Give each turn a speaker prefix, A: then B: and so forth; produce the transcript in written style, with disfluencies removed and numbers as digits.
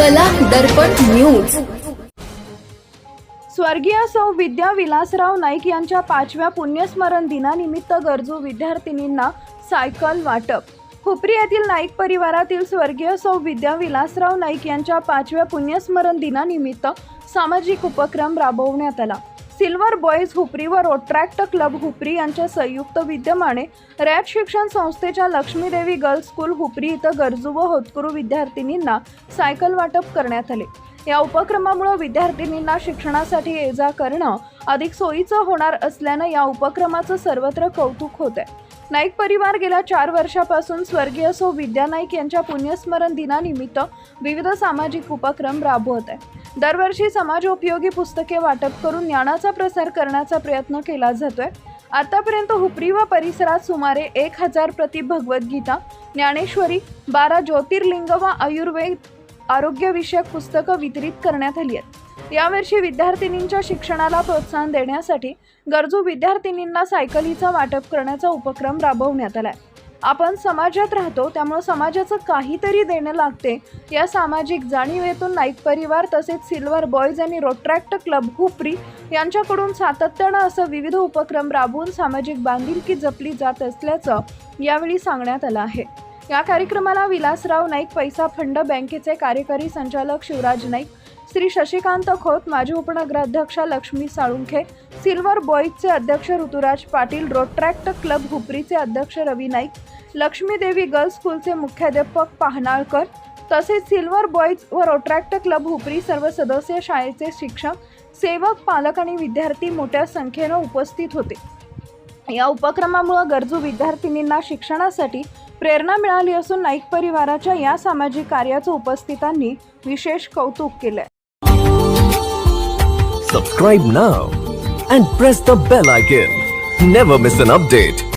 A: कला दर्पण न्यूज।
B: स्वर्गीय सौ विद्या विलासराव नाईक यांच्या 5व्या पुण्यस्मरण दिनानिमित्त गरजू विद्यार्थिनींना सायकल वाटप। हुपरी येथील नाईक परिवारातील स्वर्गीय सौ विद्या विलासराव नाईक यांच्या 5व्या पुण्यस्मरण दिनानिमित्त सामाजिक उपक्रम राबवण्यात आला। सिल्वर बॉयज हुपरी व रोट्रॅक्ट क्लब हुपरी यांच्या संयुक्त विद्यमाने रयत शिक्षण संस्थेच्या लक्ष्मीदेवी गर्ल्स स्कूल हुपरी इथं गरजू व होतकरू विद्यार्थिनींना सायकल वाटप करण्यात आले। या उपक्रमामुळे विद्यार्थिनींना शिक्षणासाठी ये-जा करणं अधिक सोयीचं होणार असल्याने या उपक्रमाचं सर्वत्र कौतुक होत आहे। नाईक परिवार गेल्या 4 वर्षापासून स्वर्गीय सौ विद्या नाईक यांच्या पुण्यस्मरण दिनानिमित्त विविध सामाजिक उपक्रम राबवत आहे। दरवर्षी समाजोपयोगी पुस्तके वाटप करून ज्ञानाचा प्रसार करण्याचा प्रयत्न केला जातोय। आतापर्यंत हुपरी व परिसरात सुमारे 1000 प्रति भगवद्गीता, ज्ञानेश्वरी, 12 ज्योतिर्लिंग व आयुर्वेद आरोग्यविषयक पुस्तकं वितरित करण्यात आली आहेत। यावर्षी विद्यार्थिनींच्या शिक्षणाला प्रोत्साहन देण्यासाठी गरजू विद्यार्थिनींना सायकलीचा वाटप करण्याचा उपक्रम राबवण्यात आला आहे। आपण समाजात राहतो, त्यामुळे समाजाचं काहीतरी देणं लागते या सामाजिक जाणीवेतून नाईक परिवार तसेच सिल्वर बॉयज आणि रोट्रॅक्ट क्लब हुपरी यांच्याकडून सातत्यानं असं विविध उपक्रम राबवून सामाजिक बांधिलकी जपली जात असल्याचं यावेळी सांगण्यात आलं आहे। या कार्यक्रमाला विलासराव नाईक पैसा फंड बँकेचे कार्यकारी संचालक शिवराज नाईक, श्री शशिकांत खोत, माजी उपनगराध्यक्षा लक्ष्मी साळुंखे, सिल्वर बॉयजचे अध्यक्ष ऋतुराज पाटील, रोट्रॅक्ट क्लब हुपरीचे अध्यक्ष रवी नाईक, लक्ष्मीदेवी गर्ल्स स्कूलचे मुख्याध्यापक पाहनाळकर तसेच सिल्वर बॉयज व रोट्रॅक्ट क्लब हुपरी सर्व सदस्य, शाळेचे शिक्षक, सेवक, पालक आणि विद्यार्थी मोठ्या संख्येने उपस्थित होते। या उपक्रमामुळे गरजू विद्यार्थिनींना शिक्षणासाठी प्रेरणा मिळाली असून नाईक परिवाराच्या या सामाजिक कार्याचं उपस्थितांनी विशेष कौतुक केले।
C: Subscribe now and press the bell icon. Never miss an update.